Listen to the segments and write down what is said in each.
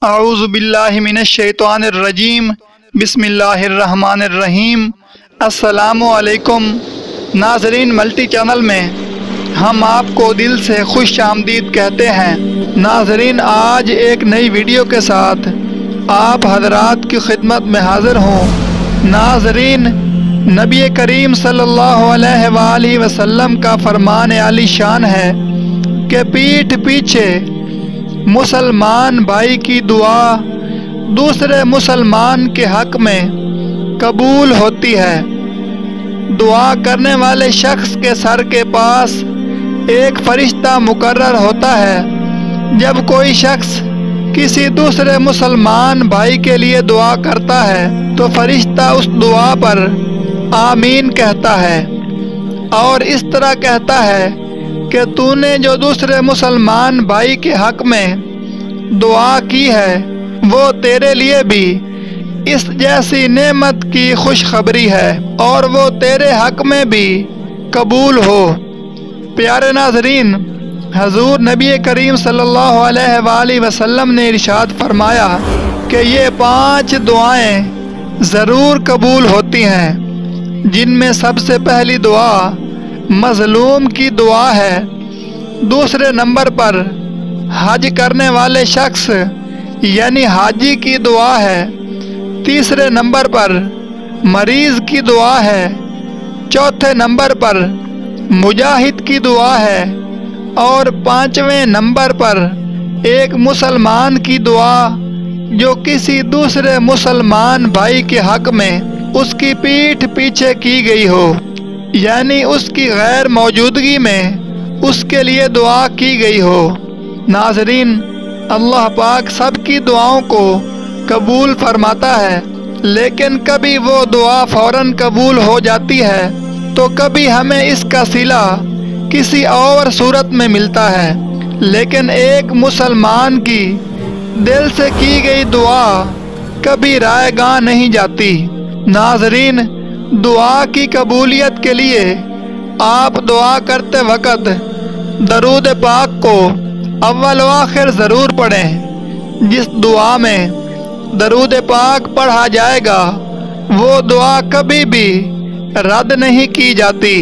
اعوذ باللہ من الشیطان الرجیم بسم اللہ الرحمن الرحیم۔ السلام علیکم ناظرین، ملٹی چینل میں ہم آپ کو دل سے خوش آمدید کہتے ہیں۔ ناظرین، آج ایک نئی ویڈیو کے ساتھ آپ حضرات کی خدمت میں حاضر ہوں۔ ناظرین، نبی کریم صلی اللہ علیہ وآلہ وسلم کا فرمان عالی شان ہے کہ پیٹھ پیچھے مسلمان بھائی کی دعا دوسرے مسلمان کے حق میں قبول ہوتی ہے۔ دعا کرنے والے شخص کے سر کے پاس ایک فرشتہ مقرر ہوتا ہے۔ جب کوئی شخص کسی دوسرے مسلمان بھائی کے لیے دعا کرتا ہے تو فرشتہ اس دعا پر آمین کہتا ہے اور اس طرح کہتا ہے کہ تو نے جو دوسرے مسلمان بھائی کے حق میں دعا کی ہے وہ تیرے لیے بھی اس جیسی نعمت کی خوشخبری ہے اور وہ تیرے حق میں بھی قبول ہو۔ پیارے ناظرین، حضور نبی کریم صلی اللہ علیہ وآلہ وسلم نے ارشاد فرمایا کہ یہ 5 دعائیں ضرور قبول ہوتی ہیں، جن میں سب سے پہلی دعا مظلوم کی دعا ہے، دوسرے نمبر پر حج کرنے والے شخص یعنی حاجی کی دعا ہے، تیسرے نمبر پر مریض کی دعا ہے، چوتھے نمبر پر مجاہد کی دعا ہے اور 5ویں نمبر پر ایک مسلمان کی دعا جو کسی دوسرے مسلمان بھائی کے حق میں اس کی پیٹھ پیچھے کی گئی ہو، یعنی اس کی غیر موجودگی میں اس کے لیے دعا کی گئی ہو۔ ناظرین، اللہ پاک سب کی دعاؤں کو قبول فرماتا ہے، لیکن کبھی وہ دعا فوراً قبول ہو جاتی ہے تو کبھی ہمیں اس کا صلہ کسی اور صورت میں ملتا ہے، لیکن ایک مسلمان کی دل سے کی گئی دعا کبھی رائے گاں نہیں جاتی۔ ناظرین، دعا کی قبولیت کے لیے آپ دعا کرتے وقت درود پاک کو اول و آخر ضرور پڑھیں۔ جس دعا میں درود پاک پڑھا جائے گا وہ دعا کبھی بھی رد نہیں کی جاتی۔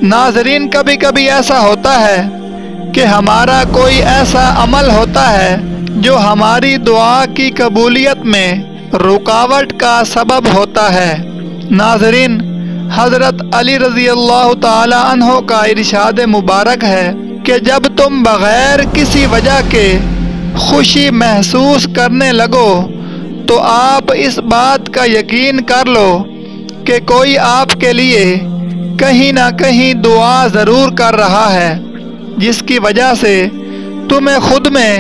ناظرین، کبھی کبھی ایسا ہوتا ہے کہ ہمارا کوئی ایسا عمل ہوتا ہے جو ہماری دعا کی قبولیت میں رکاوٹ کا سبب ہوتا ہے۔ ناظرین، حضرت علی رضی اللہ تعالی عنہ کا ارشاد مبارک ہے کہ جب تم بغیر کسی وجہ کے خوشی محسوس کرنے لگو تو آپ اس بات کا یقین کر لو کہ کوئی آپ کے لیے کہیں نہ کہیں دعا ضرور کر رہا ہے، جس کی وجہ سے تمہیں خود میں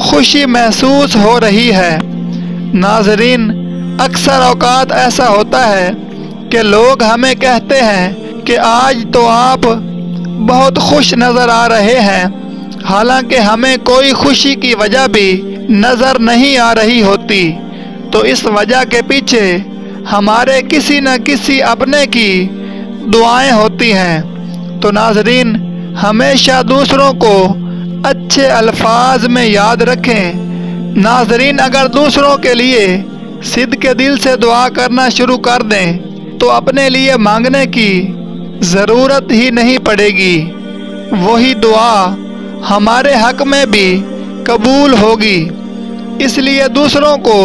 خوشی محسوس ہو رہی ہے۔ ناظرین، اکثر اوقات ایسا ہوتا ہے کہ لوگ ہمیں کہتے ہیں کہ آج تو آپ بہت خوش نظر آ رہے ہیں، حالانکہ ہمیں کوئی خوشی کی وجہ بھی نظر نہیں آ رہی ہوتی، تو اس وجہ کے پیچھے ہمارے کسی نہ کسی اپنے کی دعائیں ہوتی ہیں۔ تو ناظرین، ہمیشہ دوسروں کو اچھے الفاظ میں یاد رکھیں۔ ناظرین، اگر دوسروں کے لیے صدق کے دل سے دعا کرنا شروع کر دیں تو اپنے لیے مانگنے کی ضرورت ہی نہیں پڑے گی، وہی دعا ہمارے حق میں بھی قبول ہوگی۔ اس لیے دوسروں کو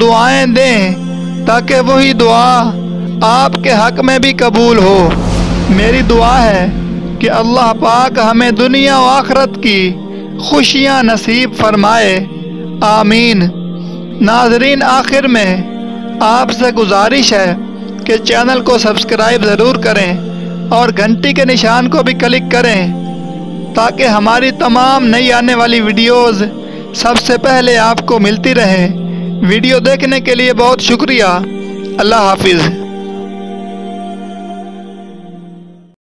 دعائیں دیں تاکہ وہی دعا آپ کے حق میں بھی قبول ہو۔ میری دعا ہے کہ اللہ پاک ہمیں دنیا و آخرت کی خوشیاں نصیب فرمائے، آمین۔ ناظرین، آخر میں آپ سے گزارش ہے کہ چینل کو سبسکرائب ضرور کریں اور گھنٹی کے نشان کو بھی کلک کریں تاکہ ہماری تمام نئی آنے والی ویڈیوز سب سے پہلے آپ کو ملتی رہیں۔ ویڈیو دیکھنے کے لیے بہت شکریہ۔ اللہ حافظ۔